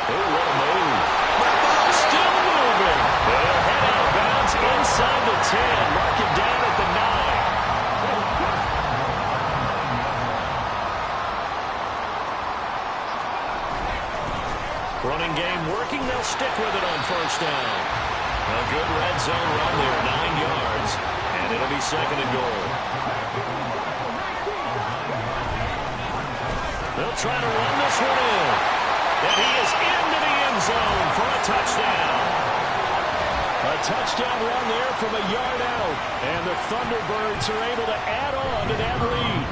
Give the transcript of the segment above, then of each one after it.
Oh, what a move. The ball still moving. They'll head out of bounds inside the 10. Mark it down at the 9. Running game working. They'll stick with it on first down. A good red zone run there, 9 yards. And it'll be second and goal. They'll try to run this one in. And he is into the end zone for a touchdown. A touchdown run there from a yard out. And the Thunderbirds are able to add on to that lead.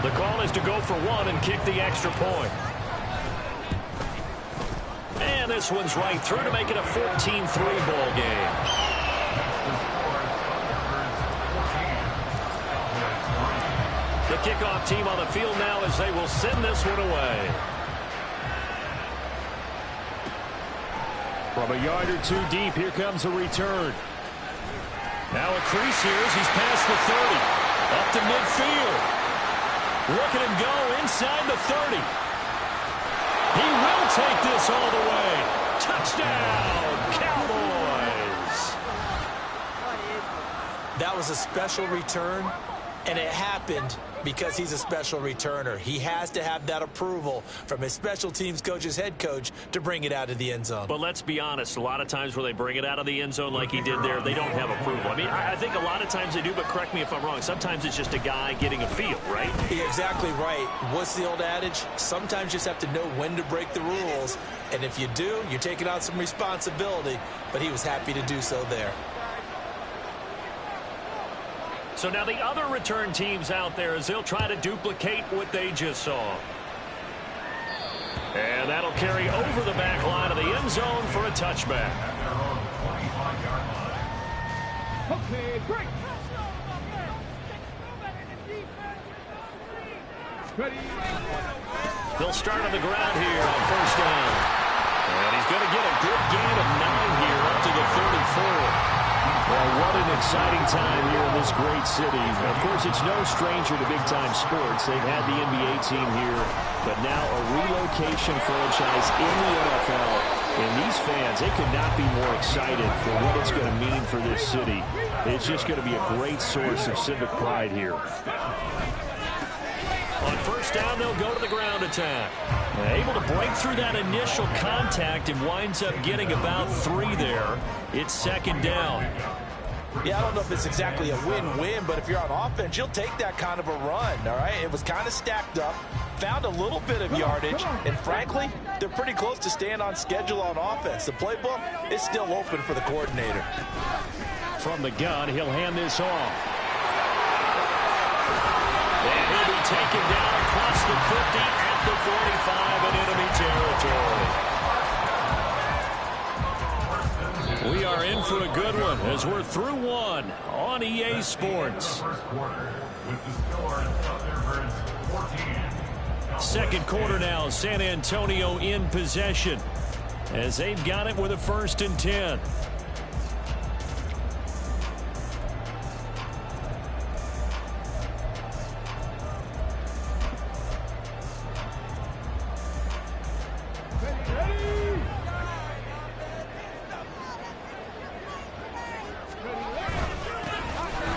The call is to go for one and kick the extra point. And this one's right through to make it a 14-3 ball game. The kickoff team on the field now as they will send this one away. From a yard or two deep, here comes a return. Now a crease here as he's past the 30. Up to midfield. Look at him go inside the 30. He will take this all the way. Touchdown, Cowboys. That was a special return, and it happened because he's a special returner. He has to have that approval from his special teams coach's head coach to bring it out of the end zone. But let's be honest, a lot of times where they bring it out of the end zone like he did there, they don't have approval. I mean, I think a lot of times they do, but correct me if I'm wrong. Sometimes it's just a guy getting a feel, right? You're exactly right. What's the old adage? Sometimes you just have to know when to break the rules. And if you do, you're taking on some responsibility. But he was happy to do so there. So now the other return teams out there as they'll try to duplicate what they just saw. And that'll carry over the back line of the end zone for a touchback. Okay, great. They'll start on the ground here on first down. And he's going to get a good gain of 9 here up to the 34. Well, what an exciting time here in this great city. Of course, it's no stranger to big-time sports. They've had the NBA team here, but now a relocation franchise in the NFL. And these fans, they could not be more excited for what it's going to mean for this city. It's just going to be a great source of civic pride here. On first down, they'll go to the ground attack. Able to break through that initial contact and winds up getting about 3 there. It's second down. Yeah, I don't know if it's exactly a win-win, but if you're on offense, you'll take that kind of a run, all right? It was kind of stacked up, found a little bit of yardage, and frankly, they're pretty close to staying on schedule on offense. The playbook is still open for the coordinator. From the gun, he'll hand this off. And he'll be taken down across the 50 at the 45 in enemy territory. We are in for a good one as we're through one on EA Sports. Second quarter now, San Antonio in possession as they've got it with a 1st and 10.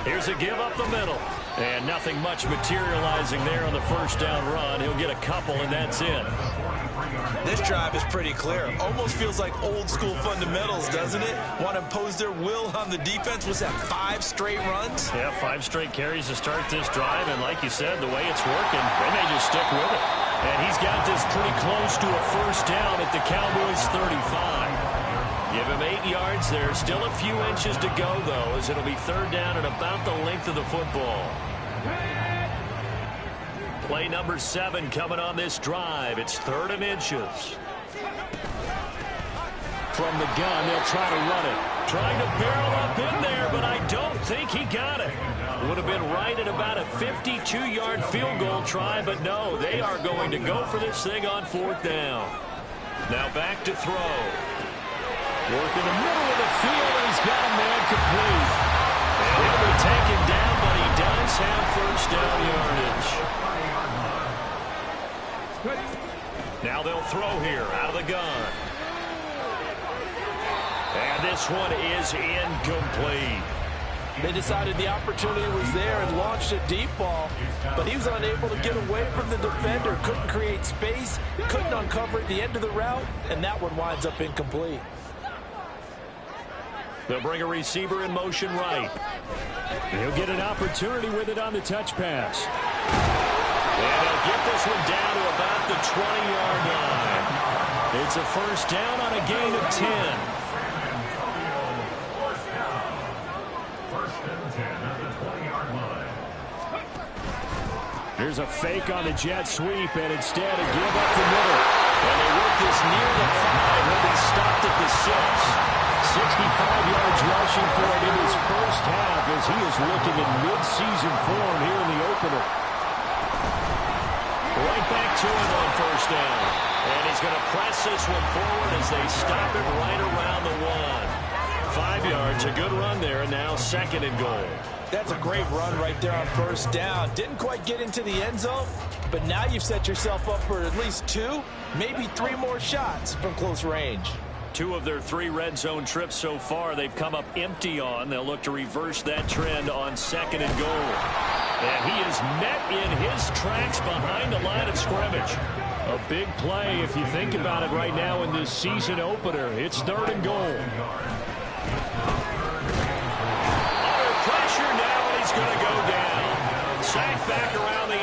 Here's a give up the middle. And nothing much materializing there on the first down run. He'll get a couple, and that's it. This drive is pretty clear. Almost feels like old school fundamentals, doesn't it? Want to impose their will on the defense. Was that 5 straight runs? Yeah, 5 straight carries to start this drive. And like you said, the way it's working, they may just stick with it. And he's got this pretty close to a first down at the Cowboys' 35. Give him 8 yards there. Still a few inches to go, though, as it'll be third down and about the length of the football. Play number 7 coming on this drive. It's 3rd and inches. From the gun, they'll try to run it. Trying to barrel up in there, but I don't think he got it. Would have been right at about a 52-yard field goal try, but no, they are going to go for this thing on 4th down. Now back to throw. Work in the middle of the field, and he's got a man complete. And he'll be taken down, but he does have first down yardage. Now they'll throw here out of the gun. And this one is incomplete. They decided the opportunity was there and launched a deep ball, but he was unable to get away from the defender, couldn't create space, couldn't uncover at the end of the route, and that one winds up incomplete. They'll bring a receiver in motion right. He'll get an opportunity with it on the touch pass. And they'll get this one down to about the 20-yard line. It's a first down on a gain of 10. Here's a fake on the jet sweep, and instead a give up the middle. And they work this near the 5. He'll be stopped at the 6. 65 yards rushing for it in his first half as he is looking in mid-season form here in the opener. Right back to him on first down. And he's going to press this one forward as they stop it right around the 1. 5 yards, a good run there, and now second and goal. That's a great run right there on first down. Didn't quite get into the end zone, but now you've set yourself up for at least 2, maybe 3 more shots from close range. 2 of their 3 red zone trips so far they've come up empty on. They'll look to reverse that trend on second and goal. And he is met in his tracks behind the line of scrimmage. A big play if you think about it right now in this season opener. It's third and goal. Pressure now, and he's going to go down. Sack back around the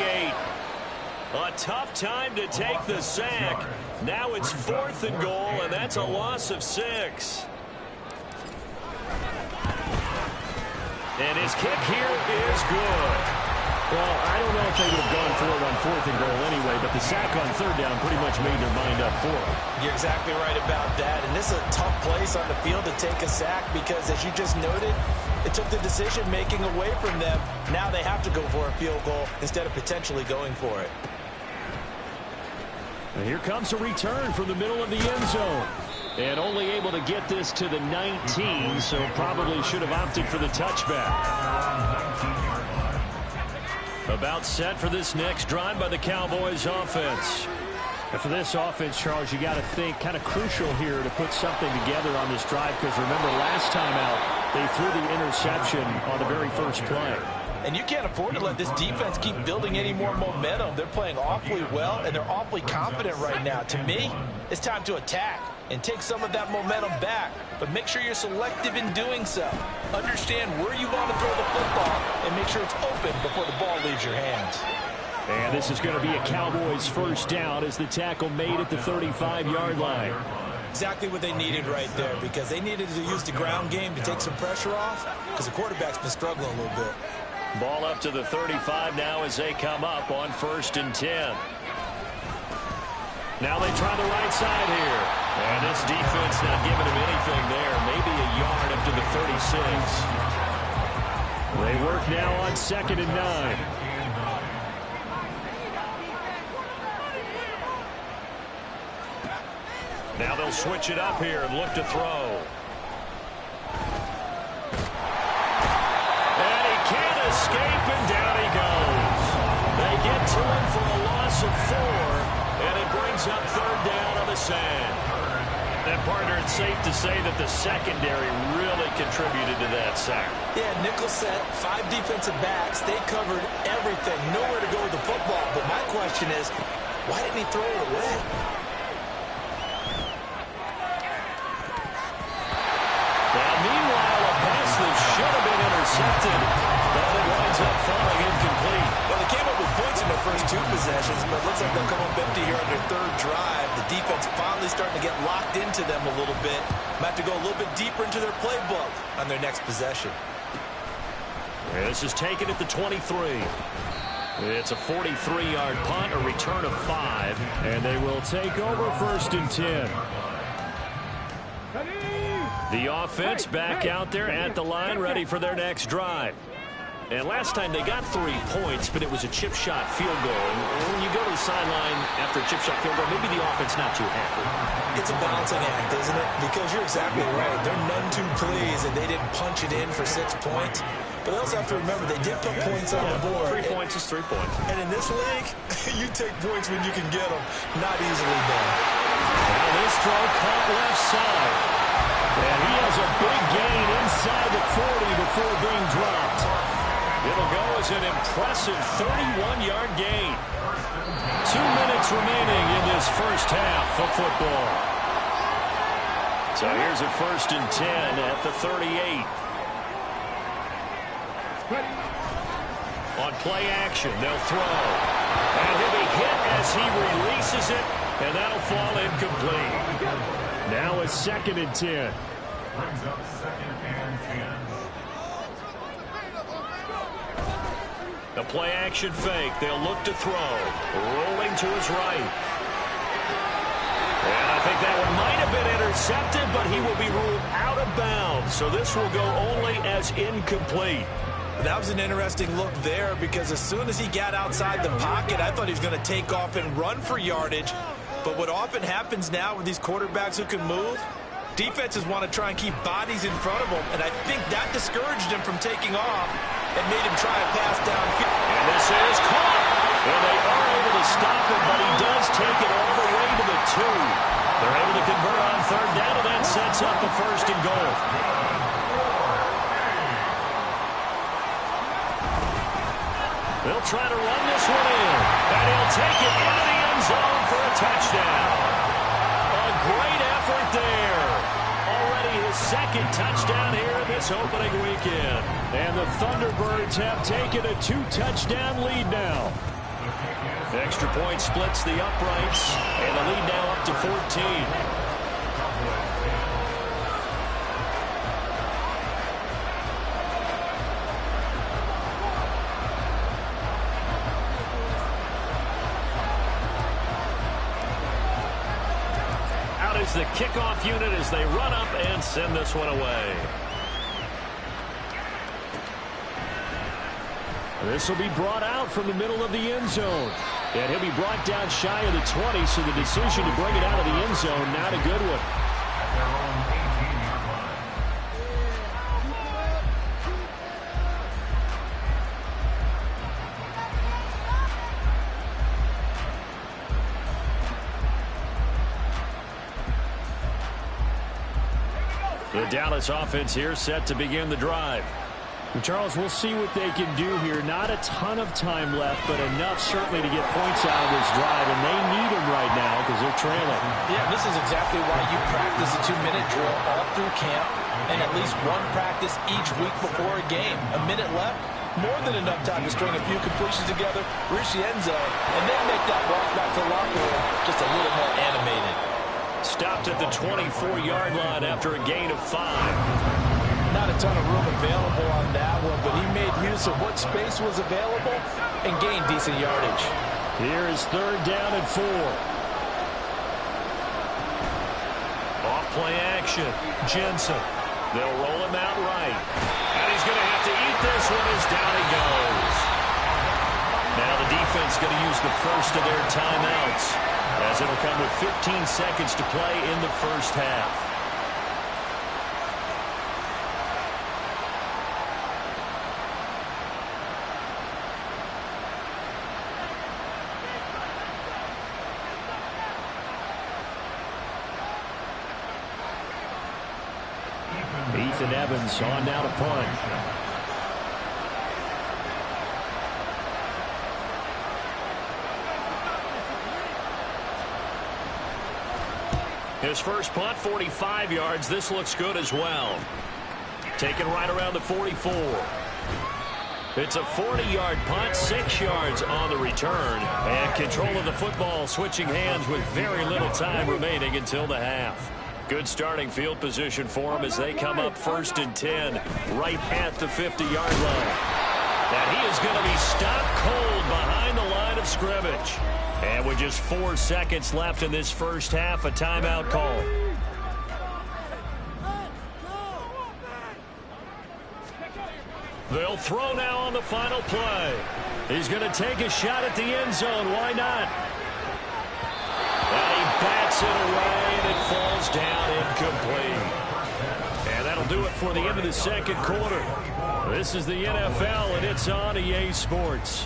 8. A tough time to take the sack. Now it's 4th and goal, and that's a loss of 6. And his kick here is good. Well, I don't know if they would have gone for it on 4th and goal anyway, but the sack on 3rd down pretty much made their mind up for it. You're exactly right about that, and this is a tough place on the field to take a sack because, as you just noted, it took the decision-making away from them. Now they have to go for a field goal instead of potentially going for it. And here comes a return from the middle of the end zone. And only able to get this to the 19, so probably should have opted for the touchback. About set for this next drive by the Cowboys offense. And for this offense, Charles, you got to think kind of crucial here to put something together on this drive, because remember last time out they threw the interception on the very first play. And you can't afford to let this defense keep building any more momentum. They're playing awfully well, and they're awfully confident right now. To me, it's time to attack and take some of that momentum back. But make sure you're selective in doing so. Understand where you want to throw the football and make sure it's open before the ball leaves your hands. And this is going to be a Cowboys first down as the tackle made at the 35-yard line. Exactly what they needed right there, because they needed to use the ground game to take some pressure off, because the quarterback's been struggling a little bit. Ball up to the 35 now as they come up on 1st and 10. Now they try the right side here. And this defense not giving him anything there. Maybe a yard up to the 36. They work now on 2nd and 9. Now they'll switch it up here and look to throw. And he can't escape, and down he goes. They get to him for a loss of 4, and it brings up 3rd down on the sand. And, partner, it's safe to say that the secondary really contributed to that sack. Yeah, nickel set, 5 defensive backs. They covered everything, nowhere to go with the football. But my question is, why didn't he throw it away? Now, meanwhile, a pass that should have been intercepted, but it winds up falling incomplete. Well, they came up with points in their first 2 possessions, but it looks like they'll come up empty here on their 3rd drive. The defense finally starting to get locked into them a little bit. Might have to go a little bit deeper into their playbook on their next possession. This is taken at the 23. It's a 43-yard punt, a return of 5, and they will take over 1st and 10. The offense back out there at the line, ready for their next drive. And last time they got 3 points, but it was a chip shot field goal. And when you go to the sideline after a chip shot field goal, maybe the offense not too happy. It's a balancing act, isn't it? Because you're exactly right. They're none too pleased that they didn't punch it in for 6 points. But they also have to remember they did put points on the board. 3 points is 3 points. And in this league, you take points when you can get them. Not easily done. Now this throw caught left side. And he has a big gain inside the 40 before being dropped. It'll go as an impressive 31-yard gain. 2 minutes remaining in this first half of football. So here's a 1st and 10 at the 38. On play action, they'll throw. And he'll be hit as he releases it, and that'll fall incomplete. Now a 2nd and 10. Brings up 2nd and 10. The play action fake. They'll look to throw. Rolling to his right. And I think that one might have been intercepted, but he will be ruled out of bounds. So this will go only as incomplete. That was an interesting look there because as soon as he got outside the pocket, I thought he was going to take off and run for yardage. But what often happens now with these quarterbacks who can move, defenses want to try and keep bodies in front of them, and I think that discouraged him from taking off and made him try a pass downfield. And this is caught. And they are able to stop him, but he does take it all the way to the 2. They're able to convert on 3rd down, and that sets up the 1st and goal. They'll try to run this one in, and he'll take it into the end zone for a touchdown. A great effort there. Already his 2nd touchdown here in this opening weekend. And the Thunderbirds have taken a 2-touchdown lead now. Extra point splits the uprights, and the lead now up to 14. Is the kickoff unit as they run up and send this one away. This will be brought out from the middle of the end zone. And he'll be brought down shy of the 20, so the decision to bring it out of the end zone, not a good one. At their own 18-yard line. The Dallas offense here set to begin the drive. Charles, we'll see what they can do here. Not a ton of time left, but enough certainly to get points out of this drive, and they need them right now because they're trailing. Yeah, this is exactly why you practice a 2-minute drill all through camp and at least one practice each week before a game. A minute left, more than enough time to string a few completions together, reach the end zone, and then make that walk back to the locker room just a little more animated. Stopped at the 24-yard line after a gain of 5. Not a ton of room available on that one, but he made use of what space was available and gained decent yardage. Here is 3rd down and 4. Off play action. Jensen. They'll roll him out right. And he's going to have to eat this one as down he goes. Now the defense going to use the first of their timeouts, as it'll come with 15 seconds to play in the first half. Ethan Evans on now to punt. His first punt, 45 yards. This looks good as well. Taken right around the 44. It's a 40-yard punt, 6 yards on the return. And control of the football switching hands with very little time remaining until the half. Good starting field position for them as they come up 1st and 10 right at the 50-yard line. And he is going to be stopped cold behind the line of scrimmage. And with just 4 seconds left in this first half, a timeout call. They'll throw now on the final play. He's going to take a shot at the end zone. Why not? And he bats it away, and it incomplete. And that'll do it for the end of the second quarter. This is the NFL, and it's on EA Sports.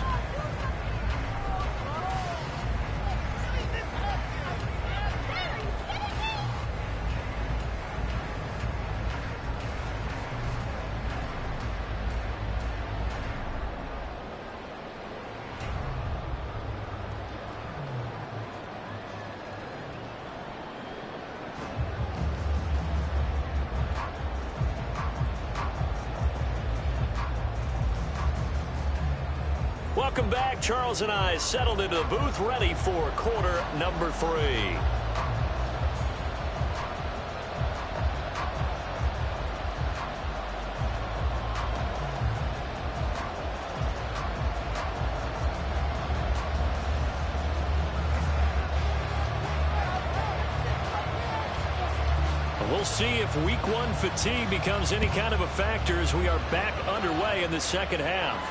Welcome back. Charles and I settled into the booth, ready for quarter number 3. We'll see if week 1 fatigue becomes any kind of a factor as we are back underway in the second half.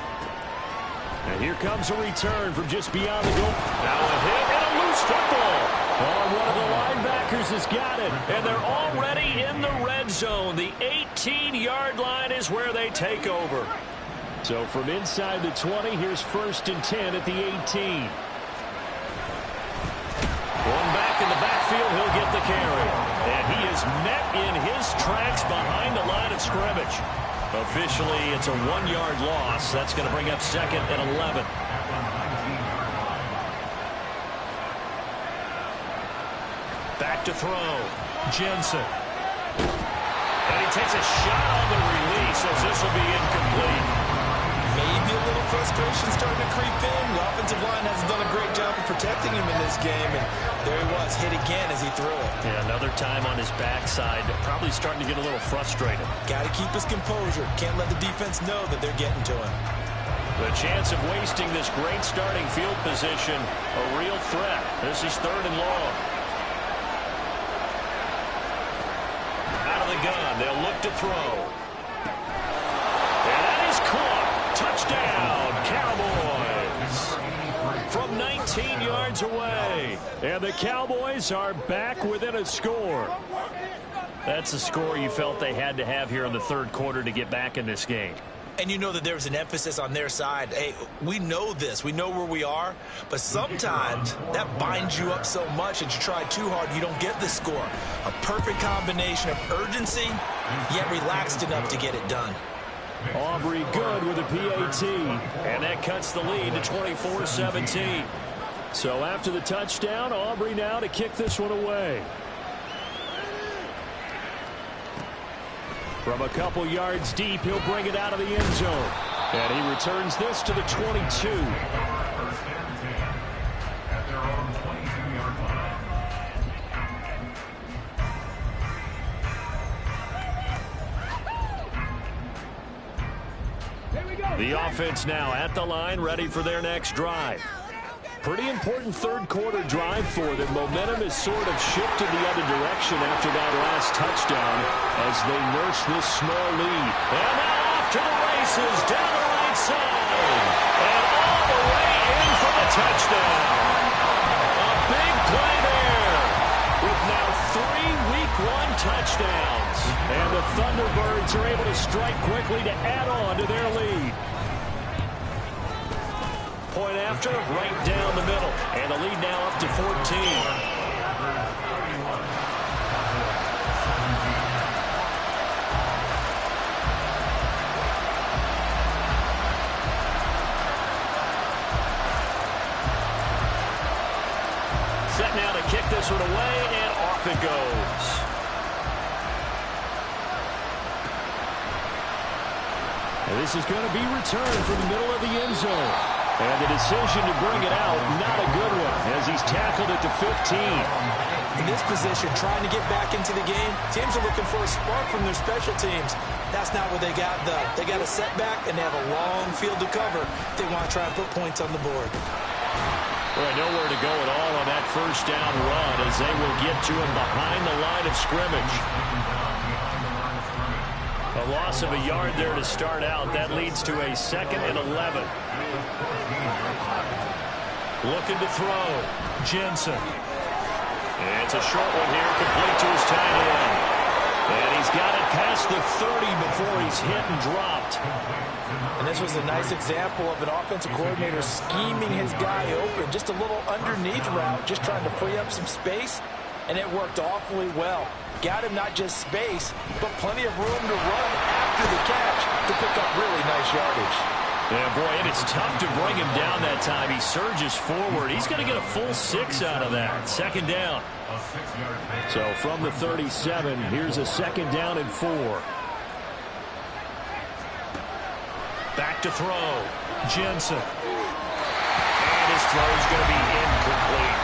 And here comes a return from just beyond the goal. Now a hit and a loose football. Oh, one of the linebackers has got it. And they're already in the red zone. The 18-yard line is where they take over. So from inside the 20, here's 1st and 10 at the 18. One back in the backfield, he'll get the carry. And he is met in his tracks behind the line of scrimmage. Officially, it's a 1-yard loss. That's going to bring up 2nd and 11. Back to throw. Jensen. And he takes a shot on the release as this will be incomplete. Maybe a little frustration starting to creep in. The offensive line hasn't done a great job of protecting him in this game. And there he was, hit again as he threw it. Yeah, another time on his backside. Probably starting to get a little frustrated. Got to keep his composure. Can't let the defense know that they're getting to him. The chance of wasting this great starting field position, a real threat. This is 3rd and long. Out of the gun, they'll look to throw. And that is caught. Touchdown, Cowboys. From 19 yards away. And the Cowboys are back within a score. That's a score you felt they had to have here in the 3rd quarter to get back in this game. And you know that there's an emphasis on their side. Hey, we know this. We know where we are. But sometimes that binds you up so much that you try too hard, you don't get the score. A perfect combination of urgency, yet relaxed enough to get it done. Aubrey good with a PAT. And that cuts the lead to 24-17. So after the touchdown, Aubrey now to kick this one away. From a couple yards deep, he'll bring it out of the end zone. And he returns this to the 22. At their own 22-yard line. The offense now at the line, ready for their next drive. Pretty important 3rd quarter drive for them. Momentum has sort of shifted the other direction after that last touchdown as they nurse this small lead. And now off to the races down the right side. And all the way in for the touchdown. A big play there with now 3 week 1 touchdowns. And the Thunderbirds are able to strike quickly to add on to their lead. Point after, right down the middle. And the lead now up to 14. Set now to kick this one away, and off it goes. And this is going to be returned from the middle of the end zone. And the decision to bring it out, not a good one, as he's tackled at the 15. In this position, trying to get back into the game, teams are looking for a spark from their special teams. That's not what they got, though. They got a setback, and they have a long field to cover if they want to try and put points on the board. Well, nowhere to go at all on that 1st down run as they will get to him behind the line of scrimmage. A loss of a yard there to start out. That leads to a 2nd and 11. Looking to throw. Jensen. And it's a short one here, complete to his tight end. past the 30 before he's hit and dropped. And this was a nice example of an offensive coordinator scheming his guy open. Just a little underneath route, just trying to free up some space, and it worked awfully well. Got him not just space, but plenty of room to run after the catch to pick up really nice yardage. Yeah, boy, and it's tough to bring him down that time. He surges forward. He's going to get a full 6 out of that. Second down. So from the 37, here's a second down and 4. Back to throw. Jensen. And his throw is going to be incomplete.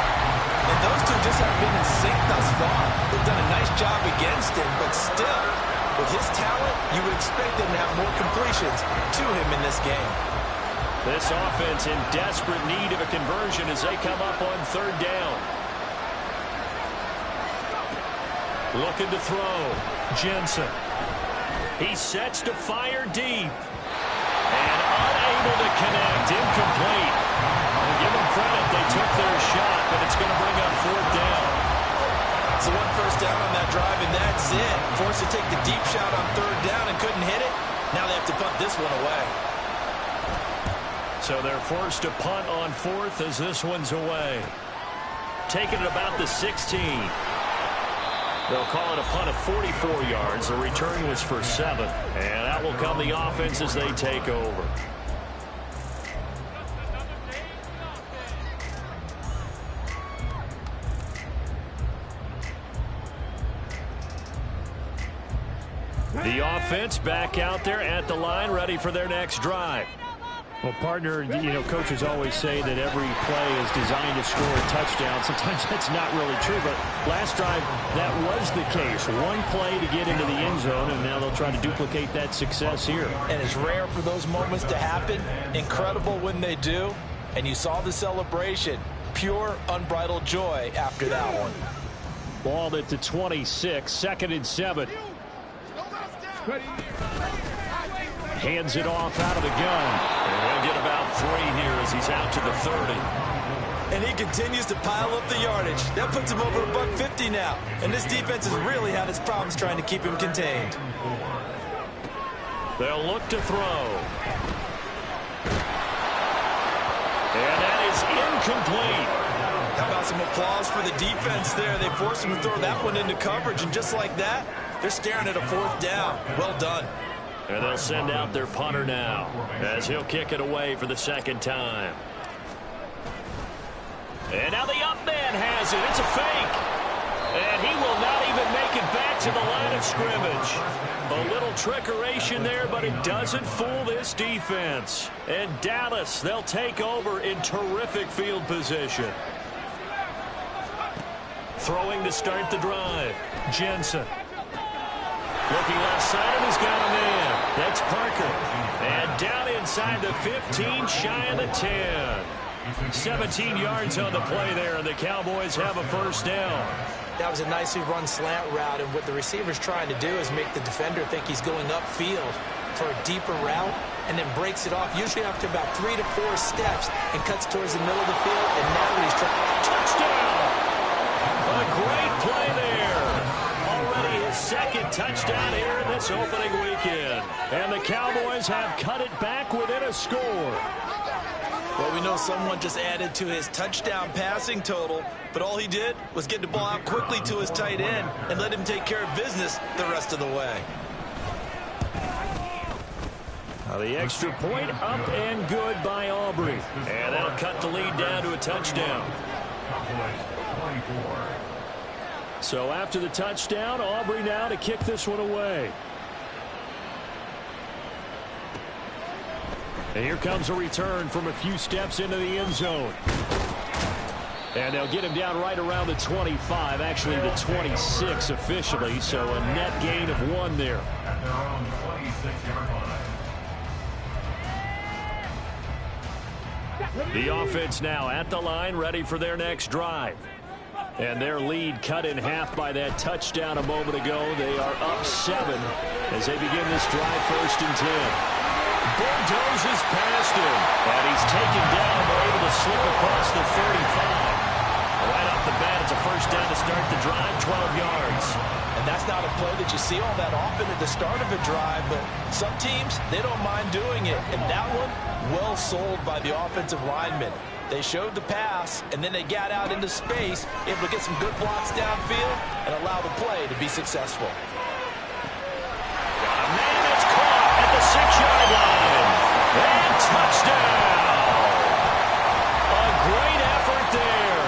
And those two just haven't been in sync thus far. They've done a nice job against him, but still, with his talent, you would expect them to have more completions to him in this game. This offense in desperate need of a conversion as they come up on third down. Looking to throw. Jensen. He sets to fire deep. And unable to connect. Incomplete. Well, give them credit. They took their shot, but it's going to bring up fourth down. So one first down on that drive, and that's it. Forced to take the deep shot on third down and couldn't hit it. Now they have to punt this one away. So they're forced to punt on fourth as this one's away. Taking it about the 16. They'll call it a punt of 44 yards. The return was for 7. And that will come the offense as they take over. The offense back out there at the line, ready for their next drive. Well, partner, coaches always say that every play is designed to score a touchdown. Sometimes that's not really true, but last drive, that was the case. One play to get into the end zone, and now they'll try to duplicate that success here. And it's rare for those moments to happen. Incredible when they do. And you saw the celebration. Pure, unbridled joy after that one. Ball at the 26, 2nd and 7. Hands it off out of the gun. And he'll get about 3 here as he's out to the 30. And he continues to pile up the yardage. That puts him over $150 now. And this defense has really had its problems trying to keep him contained. They'll look to throw. And that is incomplete. How about some applause for the defense there? They forced him to throw that one into coverage, and just like that, they're staring at a fourth down. Well done. And they'll send out their punter now as he'll kick it away for the second time. And now the up man has it. It's a fake. And he will not even make it back to the line of scrimmage. A little trickeration there, but it doesn't fool this defense. And Dallas, they'll take over in terrific field position. Throwing to start the drive. Jensen. Looking left side, and he's got a man. That's Parker. And down inside the 15, shy of the 10. 17 yards on the play there, and the Cowboys have a first down. That was a nicely run slant route, and what the receiver's trying to do is make the defender think he's going upfield for a deeper route, and then breaks it off, usually after about 3 to 4 steps, and cuts towards the middle of the field, and now he's trying. Touchdown! A great play there. Already his second touchdown here in this opening weekend. And the Cowboys have cut it back within a score. Well, we know someone just added to his touchdown passing total, but all he did was get the ball out quickly to his tight end and let him take care of business the rest of the way. Now the extra point up and good by Aubrey. And that'll cut the lead down to a touchdown. So after the touchdown, Aubrey now to kick this one away. And here comes a return from a few steps into the end zone. And they'll get him down right around the 25, actually the 26 officially, so a net gain of 1 there. At their own 26-yard line. The offense now at the line, ready for their next drive. And their lead cut in half by that touchdown a moment ago. They are up 7 as they begin this drive, 1st and 10. Bulldozes past him, and he's taken down, but able to slip across the 35. Right off the bat, it's a first down to start the drive, 12 yards. And that's that's not a play that you see all that often at the start of a drive, but some teams, they don't mind doing it. And that one, well sold by the offensive lineman. They showed the pass, and then they got out into space, able to get some good blocks downfield and allow the play to be successful. Got a man that's caught at the 6-yard line. And touchdown. A great effort there.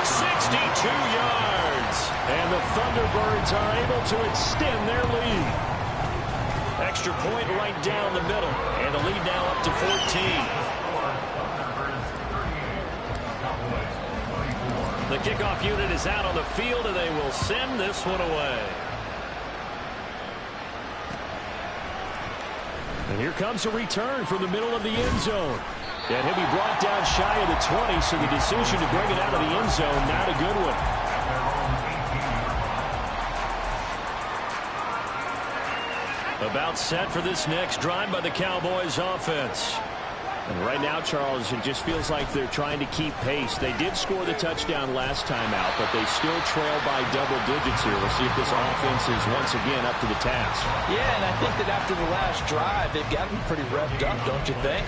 62 yards. And the Thunderbirds are able to extend their lead. Extra point right down the middle. And the lead now up to 14. The kickoff unit is out on the field, and they will send this one away. And here comes a return from the middle of the end zone. And he'll be brought down shy of the 20, so the decision to bring it out of the end zone, not a good one. About set for this next drive by the Cowboys offense. And right now, Charles, it just feels like they're trying to keep pace. They did score the touchdown last time out, but they still trail by double digits here. We'll see if this offense is once again up to the task. Yeah, and I think that after the last drive, they've gotten pretty revved up, don't you think?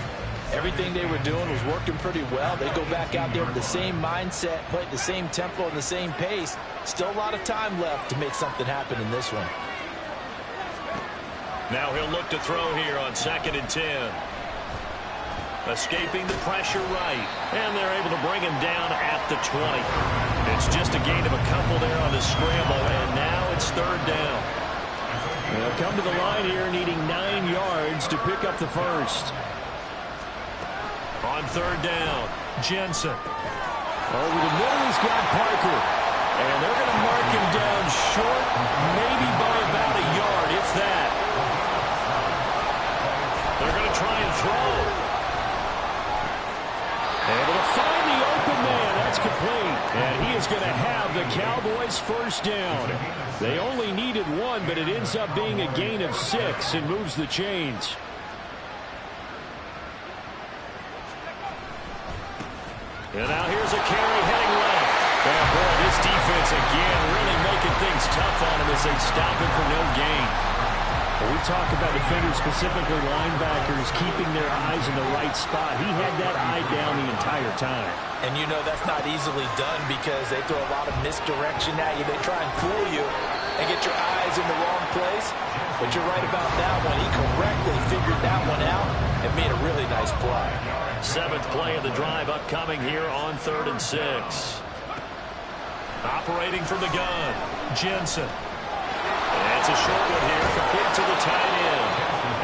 Everything they were doing was working pretty well. They go back out there with the same mindset, play at the same tempo and the same pace. Still a lot of time left to make something happen in this one. Now he'll look to throw here on 2nd and 10. Escaping the pressure right. And they're able to bring him down at the 20. It's just a gain of a couple there on the scramble, and now it's 3rd down. They'll come to the line here needing 9 yards to pick up the first. On 3rd down, Jensen. Over the middle, he's got Parker. And they're going to mark him down short, maybe by about a yard, if that. They're going to try and throw. Able to find the open man. That's complete. And he is going to have the Cowboys first down. They only needed 1, but it ends up being a gain of 6 and moves the chains. And now here's a carry heading left. Oh, boy, this defense again really making things tough on him as they stop him for no gain. Well, we talk about defenders, specifically linebackers, keeping their eyes in the right spot. He had that eye down the entire time. And you know that's not easily done because they throw a lot of misdirection at you. They try and fool you and get your eyes in the wrong place. But you're right about that one. He correctly figured that one out and made a really nice play. 7th play of the drive upcoming here on 3rd and 6. Operating from the gun, Jensen. That's a short one here, complete to the tight end.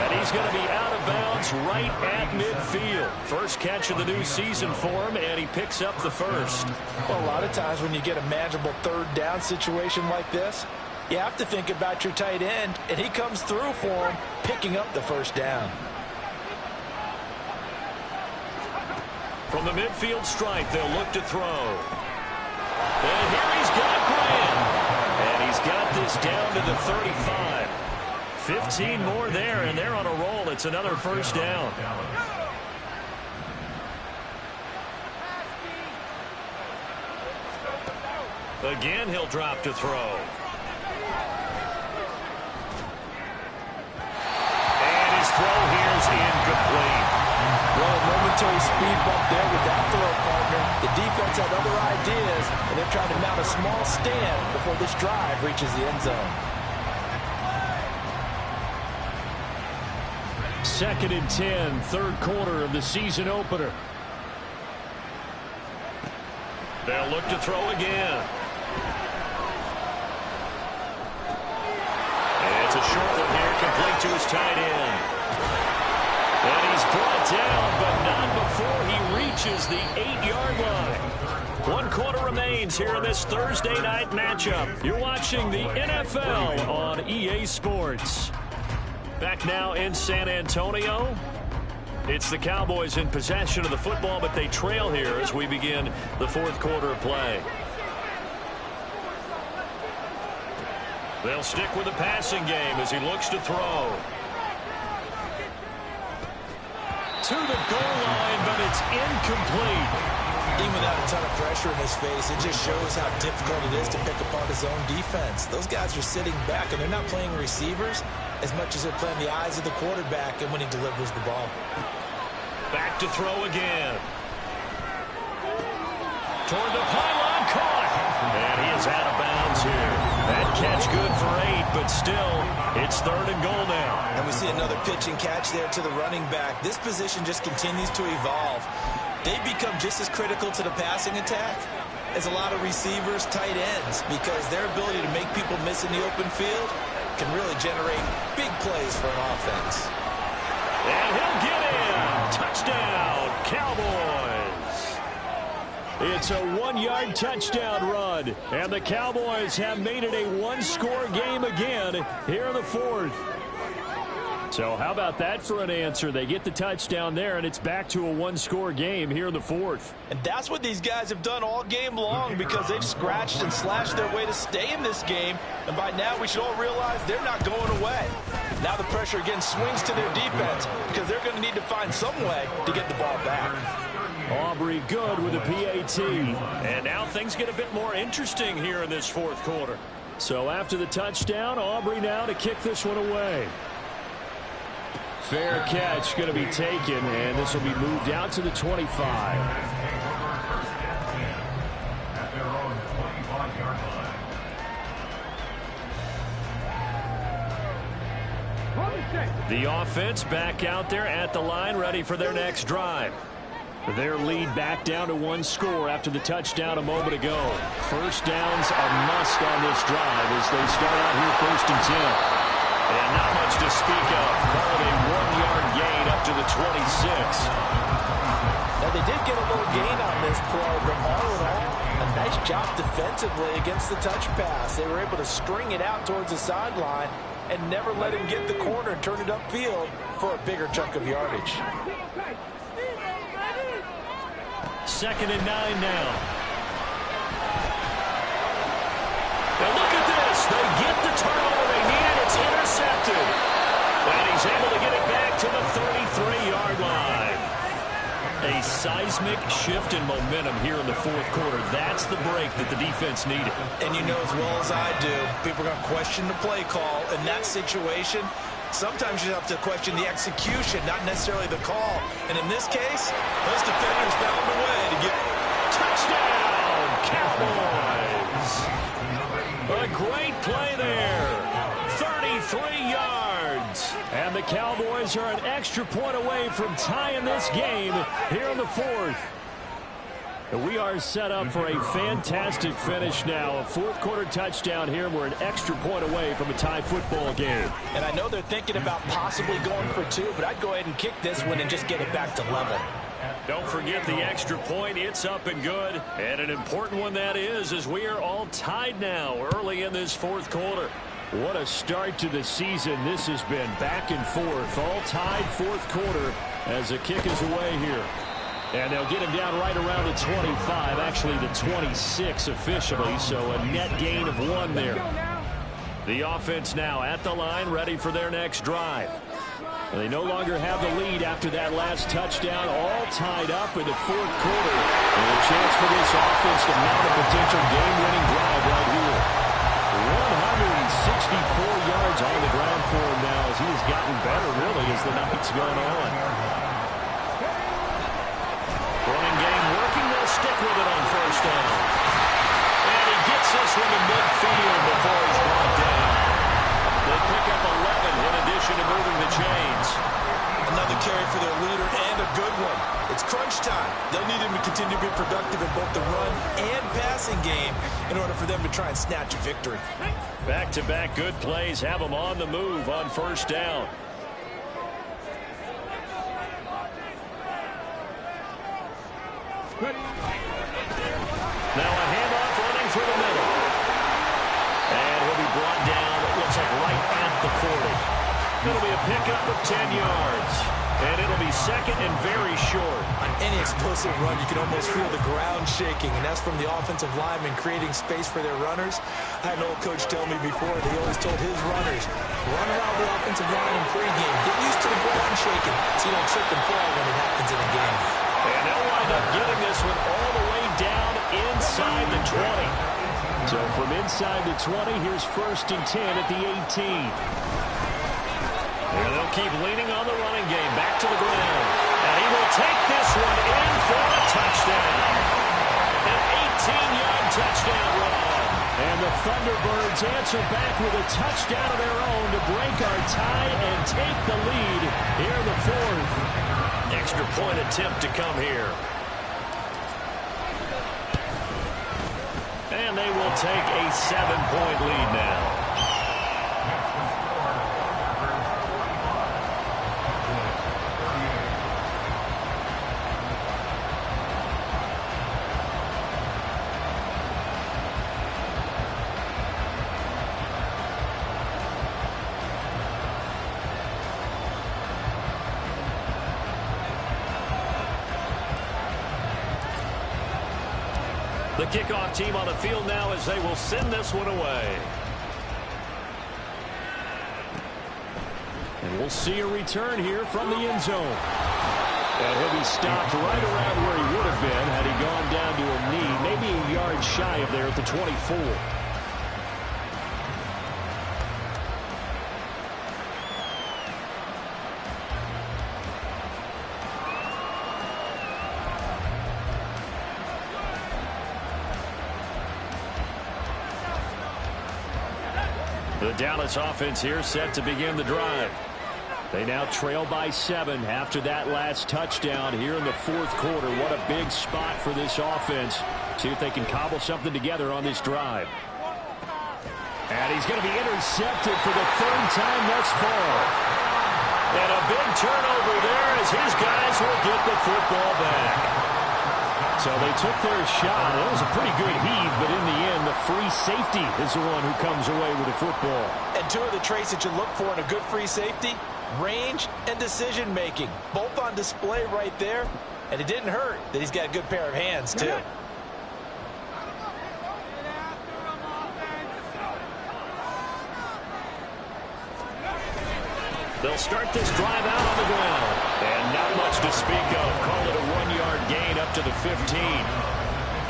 And he's going to be out of bounds right at midfield. First catch of the new season for him, and he picks up the first. Well, a lot of times when you get a manageable 3rd down situation like this, you have to think about your tight end, and he comes through for him, picking up the first down. From the midfield stripe, they'll look to throw. And here he's got Graham. And he's got this down to the 35. 15 more there, and they're on a roll. It's another first down. Again, he'll drop to throw. And his throw here is incomplete. Well, a momentary speed bump there with that throw, partner. The defense had other ideas, and they're trying to mount a small stand before this drive reaches the end zone. 2nd and 10, 3rd quarter of the season opener. They'll look to throw again. And it's a short one here, complete to his tight end. And he's brought down, but not before he reaches the 8-yard line. 1 quarter remains here in this Thursday night matchup. You're watching the NFL on EA Sports. Back now in San Antonio. It's the Cowboys in possession of the football, but they trail here as we begin the 4th quarter of play. They'll stick with the passing game as he looks to throw. To the goal line, but it's incomplete. Even without a ton of pressure in his face, it just shows how difficult it is to pick apart his own defense. Those guys are sitting back, and they're not playing receivers as much as they're playing the eyes of the quarterback and when he delivers the ball. Back to throw again. Toward the pylon, caught. And he is out of bounds here. That catch good for 8, but still, it's 3rd and goal now. And we see another pitch and catch there to the running back. This position just continues to evolve. They become just as critical to the passing attack as a lot of receivers, tight ends, because their ability to make people miss in the open field can really generate big plays for an offense. And he'll get in. Touchdown, Cowboys. It's a 1-yard touchdown run, and the Cowboys have made it a 1-score game again here in the 4th. So how about that for an answer? They get the touchdown there, and it's back to a 1-score game here in the 4th. And that's what these guys have done all game long, because they've scratched and slashed their way to stay in this game. And by now, we should all realize they're not going away. Now the pressure again swings to their defense, because they're going to need to find some way to get the ball back. Aubrey good with a PAT. And now things get a bit more interesting here in this 4th quarter. So after the touchdown, Aubrey now to kick this one away. Fair catch going to be taken, and this will be moved out to the 25. At their own 25-yard line. The offense back out there at the line, ready for their next drive. Their lead back down to 1 score after the touchdown a moment ago. First downs a must on this drive as they start out here 1st and 10. And not much to speak of. Call it a 1-yard gain up to the 26. Now, they did get a little gain on this play, but all in all, a nice job defensively against the touch pass. They were able to string it out towards the sideline and never let him get the corner and turn it upfield for a bigger chunk of yardage. 2nd and 9 now. And look at this. They get the turnover they needed. It's intercepted. And he's able to get it back to the 33-yard line. A seismic shift in momentum here in the 4th quarter. That's the break that the defense needed. And you know as well as I do, people are going to question the play call. In that situation, sometimes you have to question the execution, not necessarily the call. And in this case, those defenders found a way to get touchdown, Cowboys. A great play there. 33 yards. And the Cowboys are an extra point away from tying this game here in the 4th. We are set up for a fantastic finish now. A 4th quarter touchdown here. We're an extra point away from a tie football game. And I know they're thinking about possibly going for 2, but I'd go ahead and kick this one and just get it back to level. Don't forget the extra point. It's up and good. And an important one that is, as we are all tied now early in this 4th quarter. What a start to the season this has been. Back and forth. All tied 4th quarter as the kick is away here. And they'll get him down right around the 25. Actually, the 26 officially. So a net gain of 1 there. The offense now at the line, ready for their next drive. They no longer have the lead after that last touchdown, all tied up in the 4th quarter. And a chance for this offense to mount a potential game-winning drive right here. 164 yards on the ground for him now as he has gotten better, really, as the night's gone on. Running game working. They'll stick with it on 1st down. And he gets this one to midfield before he's brought down. They pick up 11 in addition to moving the chains. Another carry for their leader and a good one. It's crunch time. They'll need him to continue to be productive in both the run and passing game in order for them to try and snatch a victory. Back-to-back good plays have them on the move on 1st down. Now a handoff running through the middle. And he'll be brought down, it looks like right at the 40. It'll be a pickup of 10 yards. And it'll be 2nd and very short. On any explosive run, you can almost feel the ground shaking, and that's from the offensive linemen creating space for their runners. I had an old coach tell me before, he always told his runners, run around the offensive line in pregame. Get used to the ground shaking so you don't trip and fall when it happens in a game. And they'll wind up getting this one all the way down inside the 20. So from inside the 20, here's 1st and 10 at the 18. And they'll keep leaning on the running game. Back to the ground. And he will take this one in for a touchdown. An 18-yard touchdown run. And the Thunderbirds answer back with a touchdown of their own to break our tie and take the lead here in the 4th. Extra point attempt to come here. And they will take a 7-point lead now. The kickoff team on the field now as they will send this one away. And we'll see a return here from the end zone. And he'll be stopped right around where he would have been had he gone down to a knee, maybe a yard shy of there at the 24. The Dallas offense here set to begin the drive. They now trail by 7 after that last touchdown here in the 4th quarter. What a big spot for this offense. See if they can cobble something together on this drive. And he's going to be intercepted for the 3rd time thus far. And a big turnover there as his guys will get the football back. So they took their shot. It was a pretty good heave, but in the end, the free safety is the one who comes away with the football. And 2 of the traits that you look for in a good free safety, range and decision-making. Both on display right there. And it didn't hurt that he's got a good pair of hands, too. They'll start this drive out on the ground. And not much to speak of. Call it a 1-yard gain up to the 15.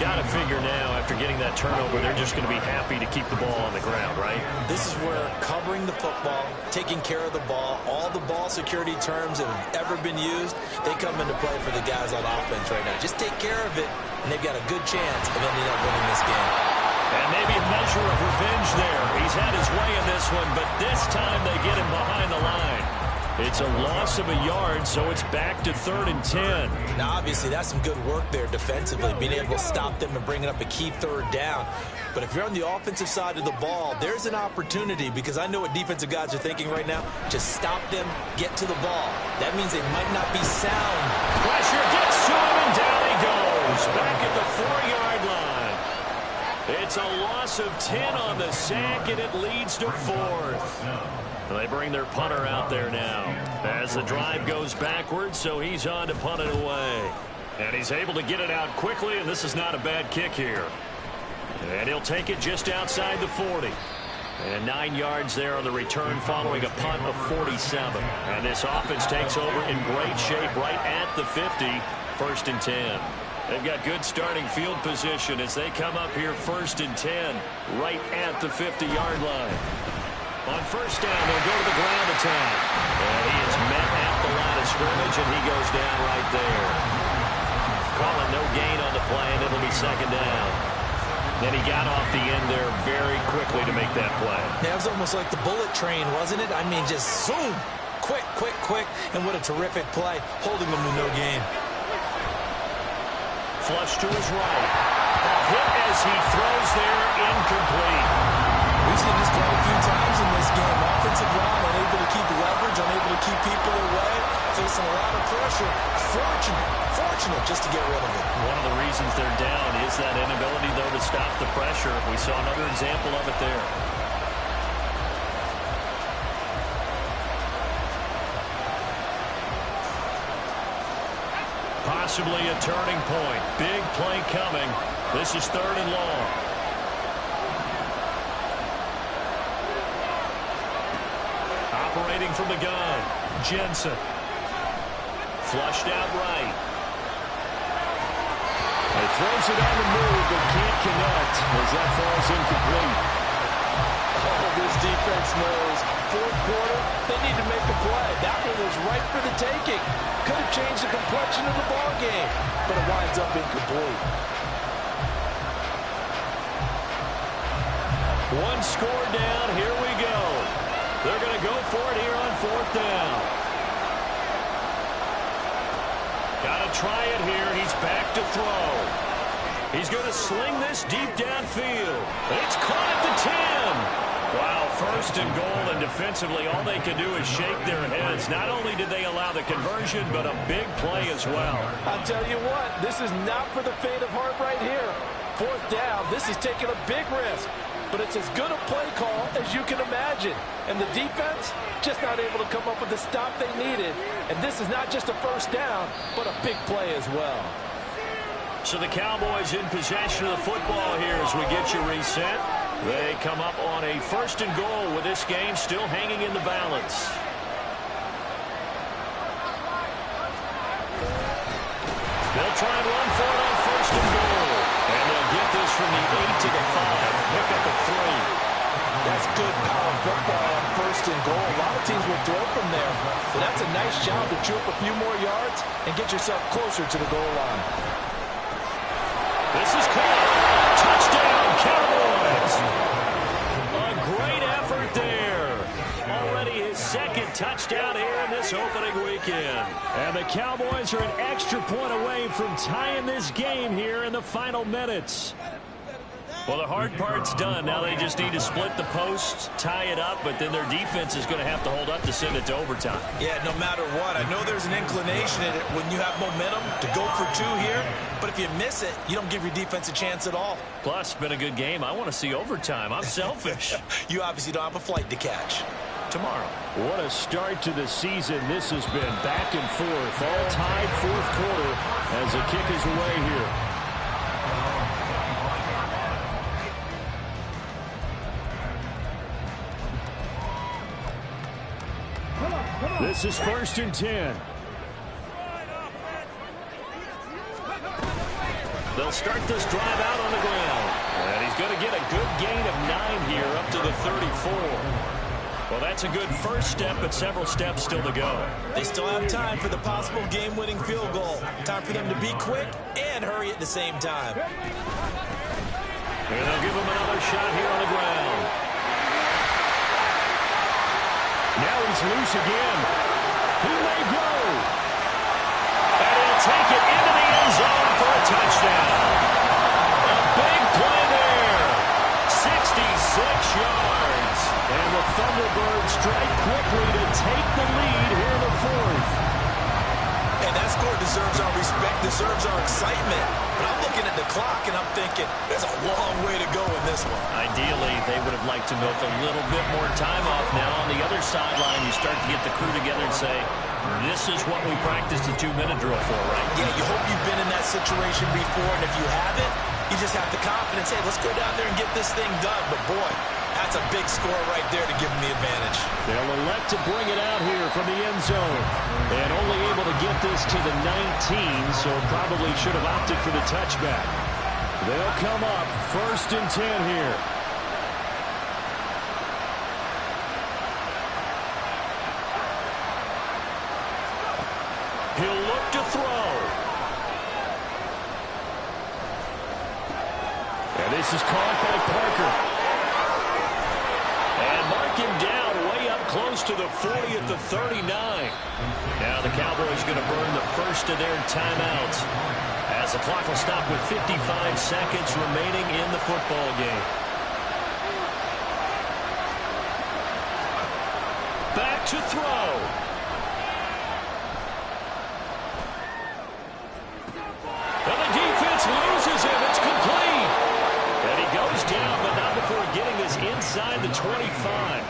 Got to figure now, after getting that turnover, they're just going to be happy to keep the ball on the ground, right? This is where covering the football, taking care of the ball, all the ball security terms that have ever been used, they come into play for the guys on offense right now. Just take care of it, and they've got a good chance of ending up winning this game. And maybe a measure of revenge there. He's had his way in this one, but this time they get him behind the line. It's a loss of a yard, so it's back to 3rd and 10. Now, obviously, that's some good work there defensively, being able to stop them and bringing up a key 3rd down. But if you're on the offensive side of the ball, there's an opportunity, because I know what defensive guys are thinking right now. Just stop them, get to the ball. That means they might not be sound. Pressure gets to him, and down he goes. Back at the 4-yard line. It's a loss of 10 on the sack, and it leads to 4th. They bring their punter out there now as the drive goes backwards, so he's on to punt it away. And he's able to get it out quickly, and this is not a bad kick here. And he'll take it just outside the 40. And 9 yards there on the return following a punt of 47. And this offense takes over in great shape right at the 50, 1st and 10. They've got good starting field position as they come up here 1st and 10 right at the 50-yard line. On 1st down, they'll go to the ground attack. And he is met at the line of scrimmage, and he goes down right there. Calling no gain on the play, and it'll be 2nd down. Then he got off the end there very quickly to make that play. Yeah, it was almost like the bullet train, wasn't it? I mean, just zoom. Quick, quick, quick. And what a terrific play, holding them to no gain. Flush to his right. A hit as he throws there, incomplete. We've seen this quite a few times in this game. Offensive line unable to keep leverage, unable to keep people away, facing a lot of pressure. Fortunate just to get rid of it. One of the reasons they're down is that inability, though, to stop the pressure. We saw another example of it there. Possibly a turning point. Big play coming. This is 3rd and long. Operating from the gun, Jensen. Flushed out right. He throws it on the move, but can't connect as that falls incomplete. Oh, this defense knows. Fourth quarter, they need to make a play. That one was right for the taking. Could have changed the complexion of the ball game, but it winds up incomplete. One score down. Here we go. They're going to go for it here on fourth down. Got to try it here. He's back to throw. He's going to sling this deep downfield. It's caught at the 10. Wow, first and goal, and defensively all they can do is shake their heads. Not only did they allow the conversion, but a big play as well. I'll tell you what, this is not for the faint of heart right here. Fourth down, this is taking a big risk. But it's as good a play call as you can imagine. And the defense just not able to come up with the stop they needed. And this is not just a first down, but a big play as well. So the Cowboys in possession of the football here as we get you reset. They come up on a first and goal with this game still hanging in the balance. They'll try and run for it on first and goal. And they'll get this from the 8 to the 5. Pick up a 3. That's good power football on first and goal. A lot of teams will throw from there. But that's a nice job to chew up a few more yards and get yourself closer to the goal line. This is caught. Touchdown, Cowboys. A great effort there. Already his second touchdown here in this opening weekend. And the Cowboys are an extra point away from tying this game here in the final minutes. Well, the hard part's done. Now they just need to split the posts, tie it up, but then their defense is going to have to hold up to send it to overtime. Yeah, no matter what. I know there's an inclination in it when you have momentum to go for two here, but if you miss it, you don't give your defense a chance at all. Plus, it's been a good game. I want to see overtime. I'm selfish. You obviously don't have a flight to catch. Tomorrow. What a start to the season this has been. Back and forth, all tied fourth quarter as the kick is away here. This is first and 10. They'll start this drive out on the ground. And he's going to get a good gain of 9 here up to the 34. Well, that's a good first step, but several steps still to go. They still have time for the possible game-winning field goal. Time for them to be quick and hurry at the same time. And they'll give him another shot here on the ground. Now he's loose again. He may go. And he'll take it into the end zone for a touchdown. A big play there. 66 yards. And the Thunderbirds strike quickly to take the lead here in the fourth. And that score deserves our respect, deserves our excitement. But I'm looking at the clock and I'm thinking, there's a long way to go in this one. Ideally, they would have liked to milk a little bit more time off. Now on the other sideline, you start to get the crew together and say, this is what we practiced the 2-minute drill for, right? Yeah, you hope you've been in that situation before, and if you haven't, you just have the confidence, hey, let's go down there and get this thing done. But boy, that's a big score right there to give them the advantage. They'll elect to bring it out here from the end zone. And only able to get this to the 19, so probably should have opted for the touchback. They'll come up first and 10 here. He'll look to throw. And this is caught by Parker. And mark him down way up close to the 40 at the 39. Now the Cowboys going to burn the first of their timeouts as the clock will stop with 55 seconds remaining in the football game. Back to throw. And the defense loses him. It's complete. And he goes down, but not before getting this inside the 25.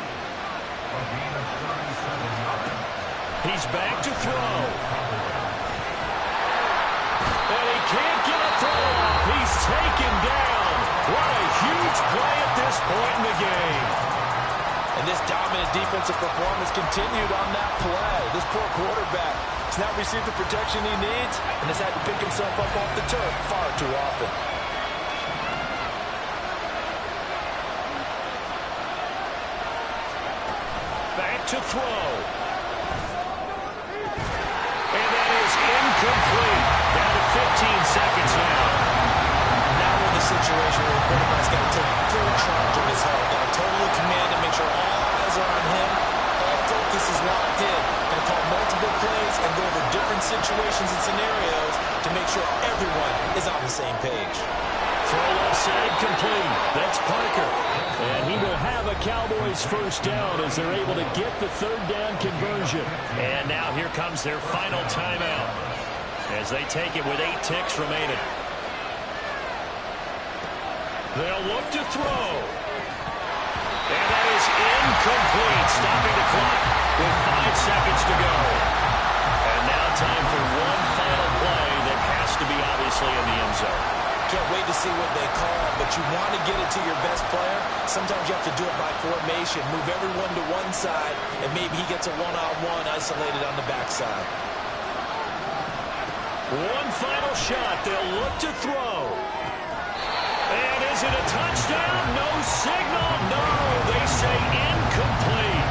He's back to throw. And he can't get a throw off. He's taken down. What a huge play at this point in the game. And this dominant defensive performance continued on that play. This poor quarterback He's not received the protection he needs and has had to pick himself up off the turf far too often. Back to throw. And that is incomplete. Down to 15 seconds now. Now we're in the situation where the quarterback's got to take full charge of his health. Got to totally command and make sure all eyes are on him. All focus is locked in. Going to call multiple plays and go over different situations and scenarios to make sure everyone is on the same page. Throw left side complete. That's Parker. And he will have a Cowboys first down as they're able to get the third down conversion. And now here comes their final timeout as they take it with 8 ticks remaining. They'll look to throw. And that is incomplete. Stopping the clock with 5 seconds to go. And now time for one final play that has to be obviously in the end zone. Can't wait to see what they call, but you want to get it to your best player. Sometimes you have to do it by formation. Move everyone to one side, and maybe he gets a one-on-one isolated on the backside. One final shot. They'll look to throw. And is it a touchdown? No signal. No, they say incomplete.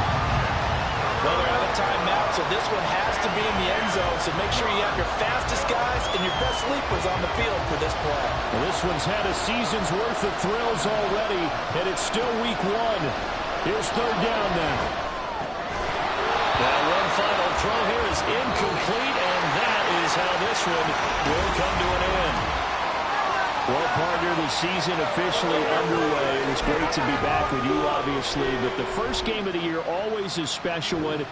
Well, they're out of timeout, so this one has to be in the end zone. So make sure you have your fastest guys and your best sleepers on the field for this play. Well, this one's had a season's worth of thrills already, and it's still week 1. Here's third down now. Now one final throw here is incomplete, and that is how this one will come to an end. Well, partner, the season officially underway. It was great to be back with you, obviously, but the first game of the year always a special one.